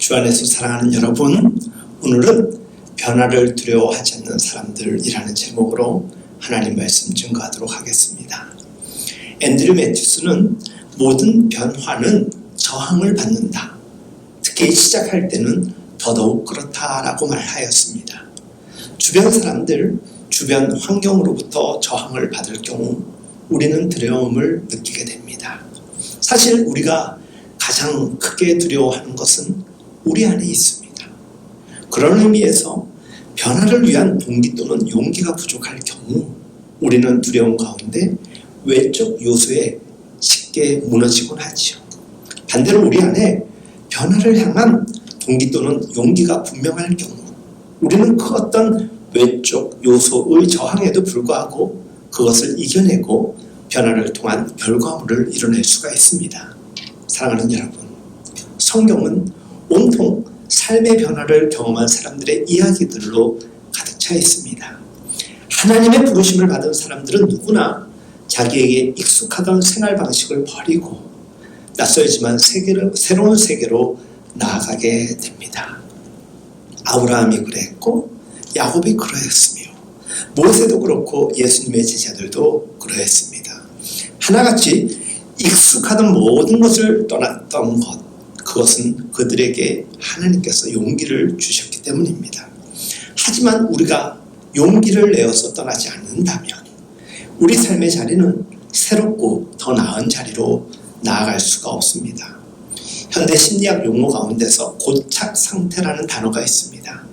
주 안에서 사랑하는 여러분, 오늘은 변화를 두려워하지 않는 사람들이라는 제목으로 하나님 말씀 증거하도록 하겠습니다. 앤드류 매튜스는 모든 변화는 저항을 받는다. 특히 시작할 때는 더더욱 그렇다라고 말하였습니다. 주변 사람들, 주변 환경으로부터 저항을 받을 경우 우리는 두려움을 느끼게 됩니다. 사실 우리가 가장 크게 두려워하는 것은 우리 안에 있습니다. 그런 의미에서 변화를 위한 동기 또는 용기가 부족할 경우 우리는 두려움 가운데 외적 요소에 쉽게 무너지곤 하지요. 반대로 우리 안에 변화를 향한 동기 또는 용기가 분명할 경우 우리는 그 어떤 외적 요소의 저항에도 불구하고 그것을 이겨내고 변화를 통한 결과물을 이뤄낼 수가 있습니다. 사랑하는 여러분, 성경은 온통 삶의 변화를 경험한 사람들의 이야기들로 가득 차 있습니다. 하나님의 부르심을 받은 사람들은 누구나 자기에게 익숙하던 생활 방식을 버리고 낯설지만 새로운 세계로 나아가게 됩니다. 아브라함이 그랬고 야곱이 그러했으며 모세도 그렇고 예수님의 제자들도 그러했습니다. 하나같이 익숙하던 모든 것을 떠났던 것, 그것은 그들에게 하나님께서 용기를 주셨기 때문입니다. 하지만 우리가 용기를 내어서 떠나지 않는다면 우리 삶의 자리는 새롭고 더 나은 자리로 나아갈 수가 없습니다. 현대 심리학 용어 가운데서 고착 상태라는 단어가 있습니다.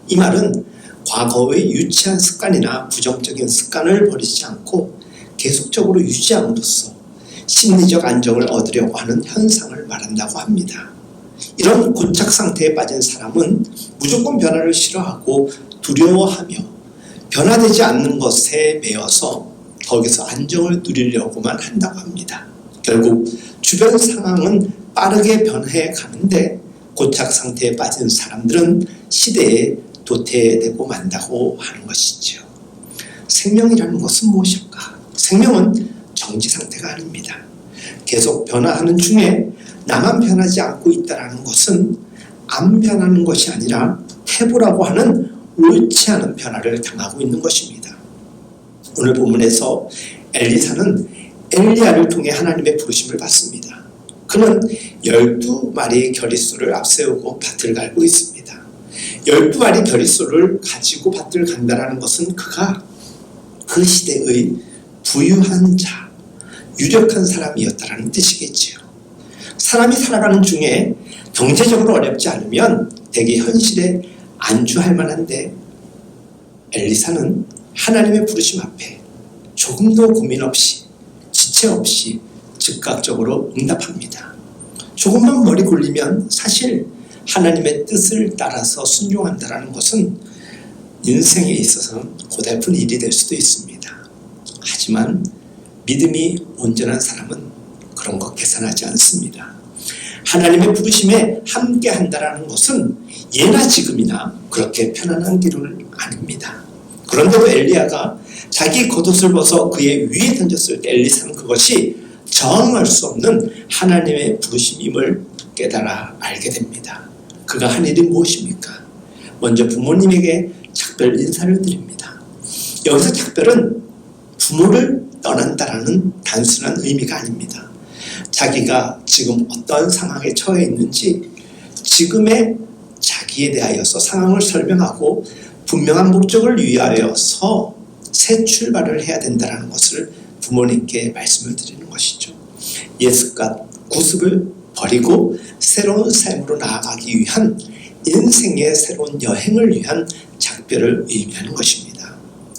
이 말은 과거의 유치한 습관이나 부정적인 습관을 버리지 않고 계속적으로 유지함으로써 심리적 안정을 얻으려고 하는 현상을 말한다고 합니다. 이런 고착 상태에 빠진 사람은 무조건 변화를 싫어하고 두려워하며 변화되지 않는 것에 매여서 거기서 안정을 누리려고만 한다고 합니다. 결국 주변 상황은 빠르게 변해 가는데 고착 상태에 빠진 사람들은 시대에 도태되고 만다고 하는 것이죠. 생명이라는 것은 무엇일까? 생명은 정지 상태가 아닙니다. 계속 변화하는 중에 나만 변하지 않고 있다는 것은 안 변하는 것이 아니라 태보라고 하는 옳지 않은 변화를 당하고 있는 것입니다. 오늘 본문에서 엘리사는 엘리야를 통해 하나님의 부르심을 받습니다. 그는 12마리의 겨릿소를 앞세우고 밭을 갈고 있습니다. 12마리 겨릿소를 가지고 밭을 간다는 것은 그가 그 시대의 부유한 자, 유력한 사람이었다는 뜻이겠지요. 사람이 살아가는 중에 경제적으로 어렵지 않으면 대개 현실에 안주할 만한데 엘리사는 하나님의 부르심 앞에 조금도 고민 없이 지체 없이 즉각적으로 응답합니다. 조금만 머리 굴리면 사실 하나님의 뜻을 따라서 순종한다는 것은 인생에 있어서는 고달픈 일이 될 수도 있습니다. 하지만 믿음이 온전한 사람은 그런 것 계산하지 않습니다. 하나님의 부르심에 함께 한다는 것은 예나 지금이나 그렇게 편안한 길은 아닙니다. 그런데도 엘리야가 자기 겉옷을 벗어 그의 위에 던졌을 때 엘리사는 그것이 저항할 수 없는 하나님의 부르심임을 깨달아 알게 됩니다. 그가 한 일이 무엇입니까? 먼저 부모님에게 작별 인사를 드립니다. 여기서 작별은 부모를 떠난다라는 단순한 의미가 아닙니다. 자기가 지금 어떤 상황에 처해 있는지 지금의 자기에 대하여서 상황을 설명하고 분명한 목적을 위하여서 새 출발을 해야 된다는 것을 부모님께 말씀을 드리는 것이죠. 옛습관, 구습을 버리고 새로운 삶으로 나아가기 위한 인생의 새로운 여행을 위한 작별을 의미하는 것입니다.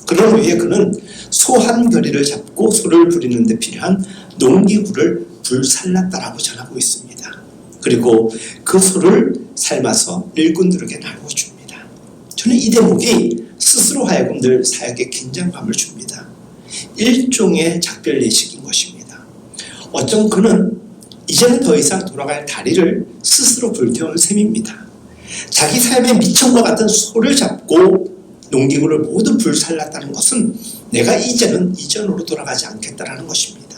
그런 후에 그는 소 한 겨리를 잡고 소를 부리는 데 필요한 농기구를 불살랐다라고 전하고 있습니다. 그리고 그 소를 삶아서 일꾼들에게 나눠줍니다. 저는 이 대목이 스스로 하여금 늘 사역에 긴장감을 줍니다. 일종의 작별 예식인 것입니다. 어쩜 그는 이제는 더 이상 돌아갈 다리를 스스로 불태우는 셈입니다. 자기 삶에 미천과 같은 소를 잡고 농기구를 모두 불살랐다는 것은 내가 이제는 이전으로 돌아가지 않겠다라는 것입니다.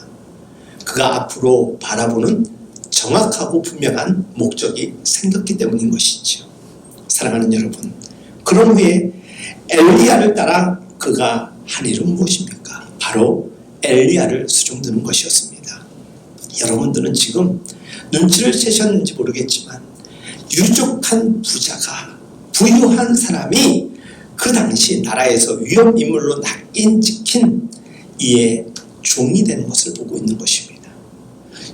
그가 앞으로 바라보는 정확하고 분명한 목적이 생겼기 때문인 것이죠. 사랑하는 여러분, 그런 후에 엘리야를 따라 그가 한 일은 무엇입니까? 바로 엘리야를 수종드는 것이었습니다. 여러분들은 지금 눈치를 채셨는지 모르겠지만 유족한 부자가, 부유한 사람이 그 당시 나라에서 위험인물로 낙인 찍힌 이의 종이 되는 것을 보고 있는 것입니다.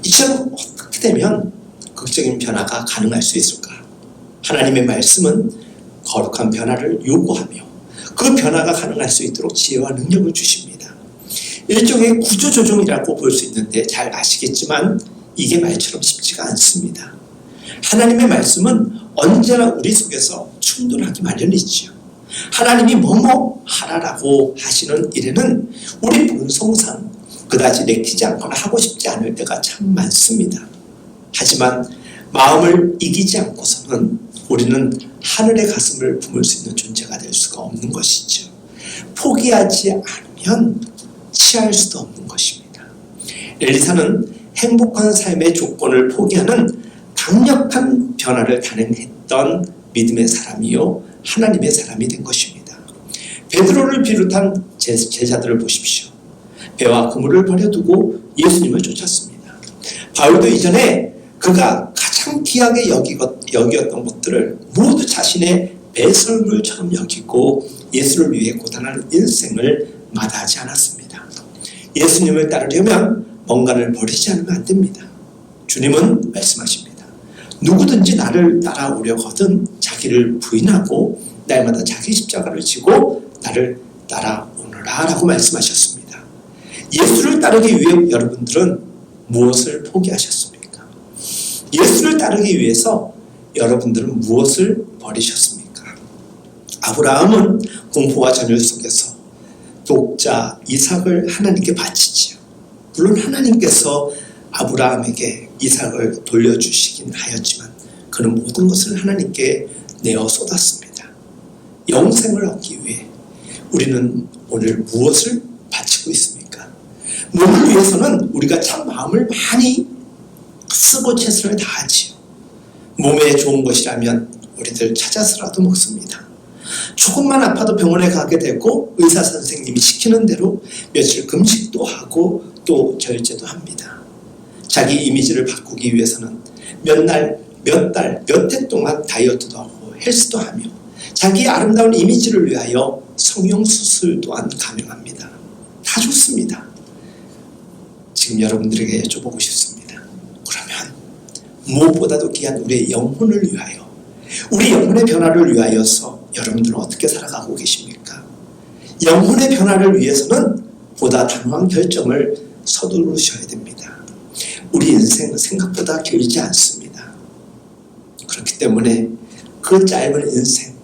이처럼 어떻게 되면 극적인 변화가 가능할 수 있을까? 하나님의 말씀은 거룩한 변화를 요구하며 그 변화가 가능할 수 있도록 지혜와 능력을 주십니다. 일종의 구조조정이라고 볼 수 있는데 잘 아시겠지만 이게 말처럼 쉽지가 않습니다. 하나님의 말씀은 언제나 우리 속에서 충돌하기 마련이지요. 하나님이 뭐뭐 하라라고 하시는 일에는 우리 본성상 그다지 내키지 않거나 하고 싶지 않을 때가 참 많습니다. 하지만 마음을 이기지 않고서는 우리는 하늘의 가슴을 품을 수 있는 존재가 될 수가 없는 것이죠. 포기하지 않으면 취할 수도 없는 것입니다. 엘리사는 행복한 삶의 조건을 포기하는 강력한 변화를 단행했던 믿음의 사람이요 하나님의 사람이 된 것입니다. 베드로를 비롯한 제자들을 보십시오. 배와 그물을 버려두고 예수님을 쫓았습니다. 바울도 이전에 그가 가장 귀하게 여기었던 것들을 모두 자신의 배설물처럼 여기고 예수를 위해 고단한 인생을 마다하지 않았습니다. 예수님을 따르려면 뭔가를 버리지 않으면 안 됩니다. 주님은 말씀하십니다. 누구든지 나를 따라오려거든 자기를 부인하고 날마다 자기 십자가를 지고 나를 따라오너라 라고 말씀하셨습니다. 예수를 따르기 위해 여러분들은 무엇을 포기하셨습니까? 예수를 따르기 위해서 여러분들은 무엇을 버리셨습니까? 아브라함은 공포와 전율 속에서 독자 이삭을 하나님께 바치지요. 물론 하나님께서 아브라함에게 이삭을 돌려주시긴 하였지만 그는 모든 것을 하나님께 내어 쏟았습니다. 영생을 얻기 위해 우리는 오늘 무엇을 바치고 있습니까? 몸을 위해서는 우리가 참 마음을 많이 쓰고 최선을 다하지요. 몸에 좋은 것이라면 우리들 찾아서라도 먹습니다. 조금만 아파도 병원에 가게 되고 의사 선생님이 시키는 대로 며칠 금식도 하고 또 절제도 합니다. 자기 이미지를 바꾸기 위해서는 몇 달, 몇 해 동안 다이어트도 하고 헬스도 하며 자기의 아름다운 이미지를 위하여 성형수술 또한 가능합니다. 다 좋습니다. 지금 여러분들에게 여쭤보고 싶습니다. 그러면 무엇보다도 귀한 우리의 영혼을 위하여, 우리 영혼의 변화를 위하여서 여러분들은 어떻게 살아가고 계십니까? 영혼의 변화를 위해서는 보다 단호한 결정을 서두르셔야 됩니다. 우리 인생은 생각보다 길지 않습니다. 그렇기 때문에 그 짧은 인생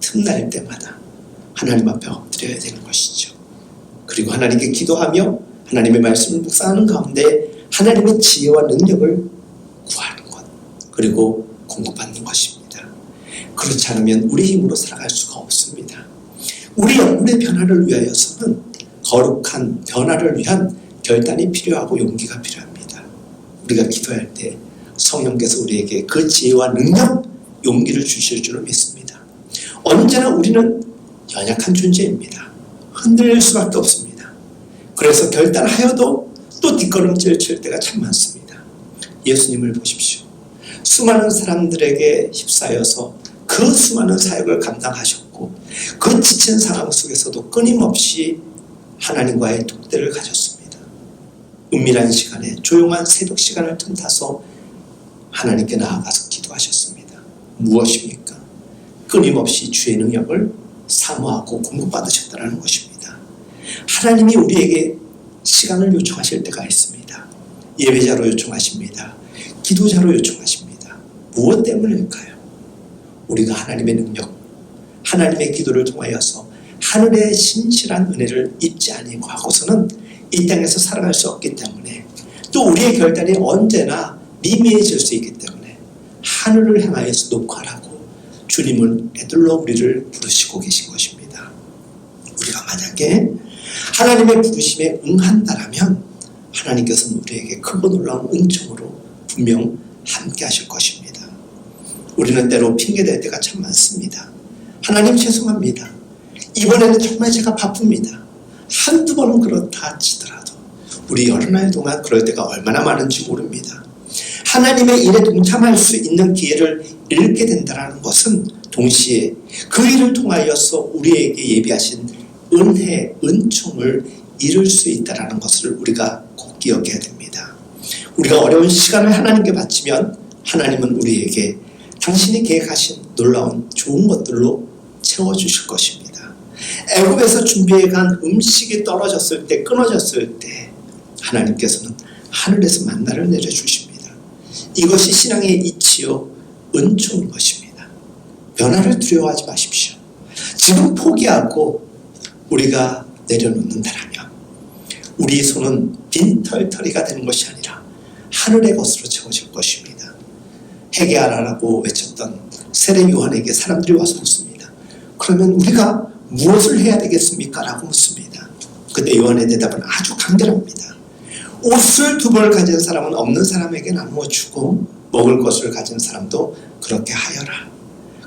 틈날 때마다 하나님 앞에 엎드려야 되는 것이죠. 그리고 하나님께 기도하며 하나님의 말씀을 묵상하는 가운데 하나님의 지혜와 능력을 구하는 것, 그리고 공급받는 것입니다. 그렇지 않으면 우리 힘으로 살아갈 수가 없습니다. 우리 영혼의 변화를 위하여서는 거룩한 변화를 위한 결단이 필요하고 용기가 필요합니다. 우리가 기도할 때 성령께서 우리에게 그 지혜와 능력, 용기를 주실 줄을 믿습니다. 언제나 우리는 연약한 존재입니다. 흔들릴 수밖에 없습니다. 그래서 결단하여도 또 뒷걸음질 칠 때가 참 많습니다. 예수님을 보십시오. 수많은 사람들에게 휩싸여서 그 수많은 사역을 감당하셨고 그 지친 상황 속에서도 끊임없이 하나님과의 독대를 가졌습니다. 은밀한 시간에 조용한 새벽 시간을 틈타서 하나님께 나아가서 기도하셨습니다. 무엇입니까? 끊임없이 주의 능력을 사모하고 공급받으셨다는 것입니다. 하나님이 우리에게 시간을 요청하실 때가 있습니다. 예배자로 요청하십니다. 기도자로 요청하십니다. 무엇 때문일까요? 우리가 하나님의 능력, 하나님의 기도를 통하여서 하늘의 신실한 은혜를 잊지 아니고 하고서는 이 땅에서 살아갈 수 없기 때문에 또 우리의 결단이 언제나 미미해질 수 있기 때문에 하늘을 향하여서 녹화하고 주님은 애들로 우리를 부르시고 계신 것입니다. 우리가 만약에 하나님의 부르심에 응한다라면 하나님께서는 우리에게 크고 놀라운 은총으로 분명 함께 하실 것입니다. 우리는 때로 핑계댈 때가 참 많습니다. 하나님 죄송합니다. 이번에는 정말 제가 바쁩니다. 한두 번은 그렇다 치더라도 우리 여러 날 동안 그럴 때가 얼마나 많은지 모릅니다. 하나님의 일에 동참할 수 있는 기회를 잃게 된다는 것은 동시에 그 일을 통하여서 우리에게 예비하신 은혜, 은총을 잃을 수 있다는 것을 우리가 꼭 기억해야 됩니다. 우리가 어려운 시간을 하나님께 바치면 하나님은 우리에게 당신이 계획하신 놀라운 좋은 것들로 채워주실 것입니다. 애굽에서 준비해간 음식이 떨어졌을 때, 끊어졌을 때 하나님께서는 하늘에서 만나를 내려주십니다. 이것이 신앙의 이치요 은총인 것입니다. 변화를 두려워하지 마십시오. 지금 포기하고 우리가 내려놓는다라면 우리 손은 빈털터리가 되는 것이 아니라 하늘의 것으로 채워질 것입니다. 회개하라고 외쳤던 세례 요한에게 사람들이 와서 묻습니다. 그러면 우리가 무엇을 해야 되겠습니까? 라고 묻습니다. 그때 요한의 대답은 아주 간결합니다. 옷을 2벌 가진 사람은 없는 사람에게 나누어 주고 먹을 것을 가진 사람도 그렇게 하여라.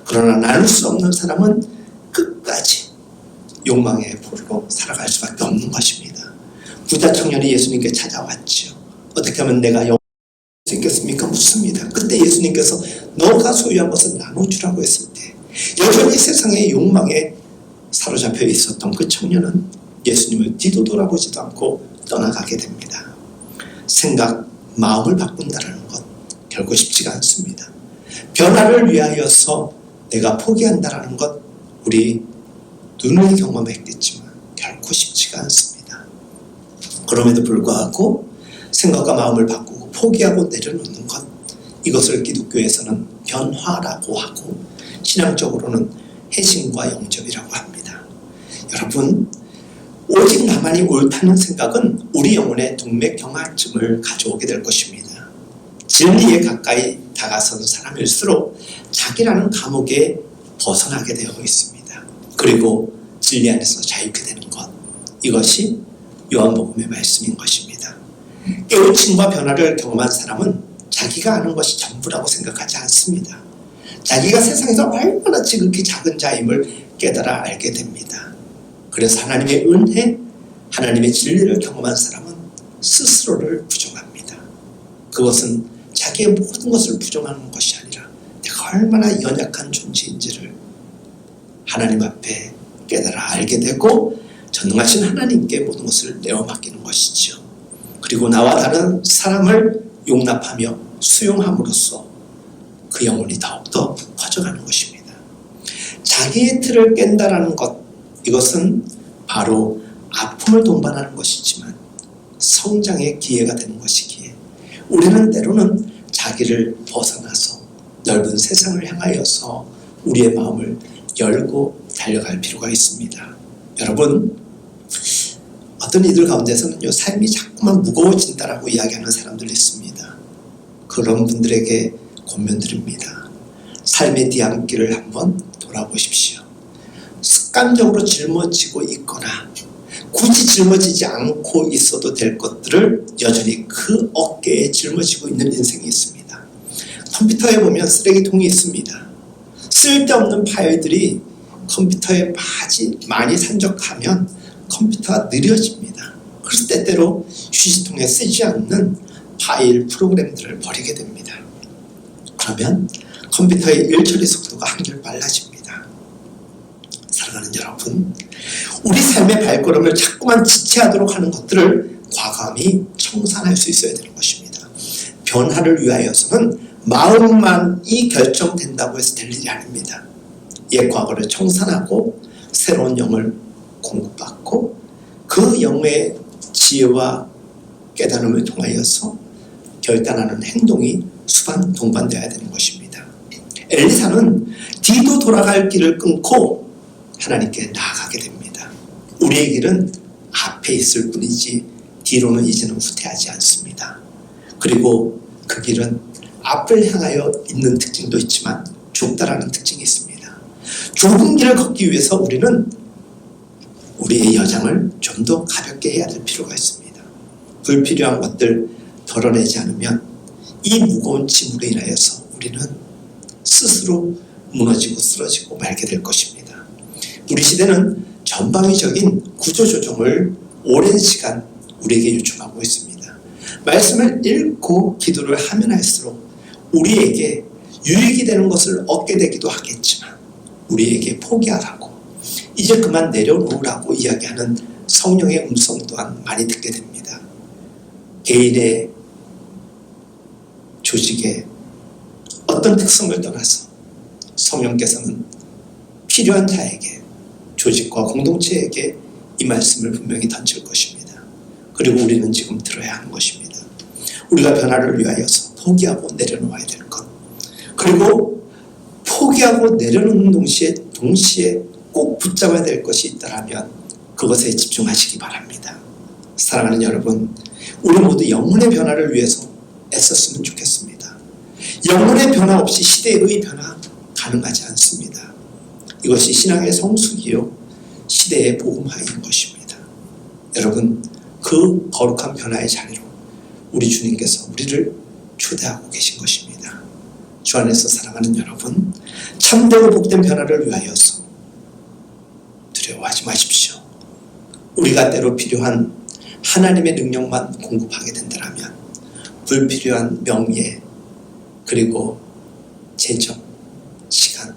그러나 나눌 수 없는 사람은 끝까지 욕망의 포로로 살아갈 수밖에 없는 것입니다. 부자 청년이 예수님께 찾아왔죠. 어떻게 하면 내가 영생할 수 있겠습니까? 묻습니다. 그때 예수님께서 너가 소유한 것을 나눠주라고 했을 때 여전히 세상의 욕망에 사로잡혀 있었던 그 청년은 예수님을 뒤도 돌아보지도 않고 떠나가게 됩니다. 생각, 마음을 바꾼다는 것 결코 쉽지가 않습니다. 변화를 위하여서 내가 포기한다는 것 우리 눈을 경험했겠지만 결코 쉽지가 않습니다. 그럼에도 불구하고 생각과 마음을 바꾸고 포기하고 내려놓는 것, 이것을 기독교에서는 변화라고 하고 신앙적으로는 회심과 영접이라고 합니다. 여러분, 오직 나만이 옳다는 생각은 우리 영혼에 동맥경화증을 가져오게 될 것입니다. 진리에 가까이 다가선 사람일수록 자기라는 감옥에 벗어나게 되어 있습니다. 그리고 진리 안에서 자유케 되는 것, 이것이 요한복음의 말씀인 것입니다. 깨우침과 변화를 경험한 사람은 자기가 아는 것이 전부라고 생각하지 않습니다. 자기가 세상에서 얼마나 지극히 작은 자임을 깨달아 알게 됩니다. 그래서 하나님의 은혜, 하나님의 진리를 경험한 사람은 스스로를 부정합니다. 그것은 자기의 모든 것을 부정하는 것이 아니라 내가 얼마나 연약한 존재인지를 하나님 앞에 깨달아 알게 되고 전능하신 하나님께 모든 것을 내어 맡기는 것이죠. 그리고 나와 다른 사람을 용납하며 수용함으로써 그 영혼이 더욱더 커져가는 것입니다. 자기의 틀을 깬다라는 것, 이것은 바로 아픔을 동반하는 것이지만 성장의 기회가 되는 것이기에 우리는 때로는 자기를 벗어나서 넓은 세상을 향하여서 우리의 마음을 열고 달려갈 필요가 있습니다. 여러분, 어떤 이들 가운데서는요, 삶이 자꾸만 무거워진다라고 이야기하는 사람들이 있습니다. 그런 분들에게 권면드립니다. 삶의 뒤안길을 한번 돌아보십시오. 습관적으로 짊어지고 있거나 굳이 짊어지지 않고 있어도 될 것들을 여전히 그 어깨에 짊어지고 있는 인생이 있습니다. 컴퓨터에 보면 쓰레기통이 있습니다. 쓸데없는 파일들이 컴퓨터에 많이 산적하면 컴퓨터가 느려집니다. 그래서 때때로 휴지통에 쓰지 않는 파일 프로그램들을 버리게 됩니다. 그러면 컴퓨터의 일처리 속도가 한결 빨라집니다. 사랑하는 여러분, 우리 삶의 발걸음을 자꾸만 지체하도록 하는 것들을 과감히 청산할 수 있어야 되는 것입니다. 변화를 위하여서는 마음만이 결정된다고 해서 될 일이 아닙니다. 옛 과거를 청산하고 새로운 영을 공급받고 그 영의 지혜와 깨달음을 통하여서 결단하는 행동이 동반되어야 되는 것입니다. 엘리사는 뒤도 돌아갈 길을 끊고 하나님께 나아가게 됩니다. 우리의 길은 앞에 있을 뿐이지 뒤로는 이제는 후퇴하지 않습니다. 그리고 그 길은 앞을 향하여 있는 특징도 있지만 좁다라는 특징이 있습니다. 좁은 길을 걷기 위해서 우리는 우리의 여장을 좀 더 가볍게 해야 될 필요가 있습니다. 불필요한 것들 덜어내지 않으면 이 무거운 짐으로 인하여서 우리는 스스로 무너지고 쓰러지고 말게 될 것입니다. 우리 시대는 전방위적인 구조조정을 오랜 시간 우리에게 요청하고 있습니다. 말씀을 읽고 기도를 하면 할수록 우리에게 유익이 되는 것을 얻게 되기도 하겠지만 우리에게 포기하라고, 이제 그만 내려놓으라고 이야기하는 성령의 음성 또한 많이 듣게 됩니다. 개인의 조직의 어떤 특성을 떠나서 성령께서는 필요한 자에게, 조직과 공동체에게 이 말씀을 분명히 던질 것입니다. 그리고 우리는 지금 들어야 하는 것입니다. 우리가 변화를 위하여서 포기하고 내려놓아야 될 것, 그리고 포기하고 내려놓는 동시에 꼭 붙잡아야 될 것이 있다면 그것에 집중하시기 바랍니다. 사랑하는 여러분, 우리 모두 영혼의 변화를 위해서 애썼으면 좋겠습니다. 영혼의 변화 없이 시대의 변화 가능하지 않습니다. 이것이 신앙의 성숙이요 시대의 복음화인 것입니다. 여러분, 그 거룩한 변화의 자리로 우리 주님께서 우리를 초대하고 계신 것입니다. 주 안에서 사랑하는 여러분, 참되고 복된 변화를 위하여서 두려워하지 마십시오. 우리가 때로 필요한 하나님의 능력만 공급하게 된다면 불필요한 명예, 그리고 재정, 시간,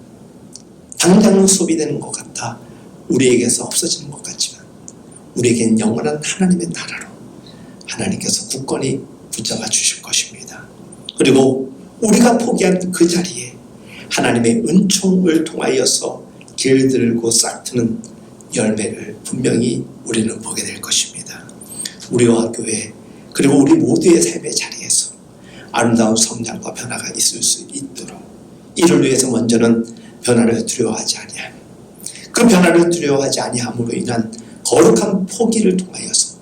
당장은 소비되는 것 같아 우리에게서 없어지는 것 같지만 우리에겐 영원한 하나님의 나라로 하나님께서 굳건히 붙잡아 주실 것입니다. 그리고 우리가 포기한 그 자리에 하나님의 은총을 통하여서 길들고 싹트는 열매를 분명히 우리는 보게 될 것입니다. 우리와 교회, 그리고 우리 모두의 삶의 자리에서 아름다운 성장과 변화가 있을 수 있도록, 이를 위해서 먼저는 변화를 두려워하지 아니하며 그 변화를 두려워하지 아니함으로 인한 거룩한 포기를 통하여서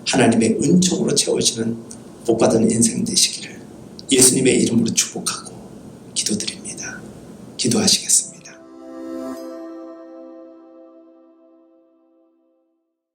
하나님의 은총으로 채워지는 복받은 인생 되시기를 예수님의 이름으로 축복하고 기도드립니다. 기도하시겠습니다.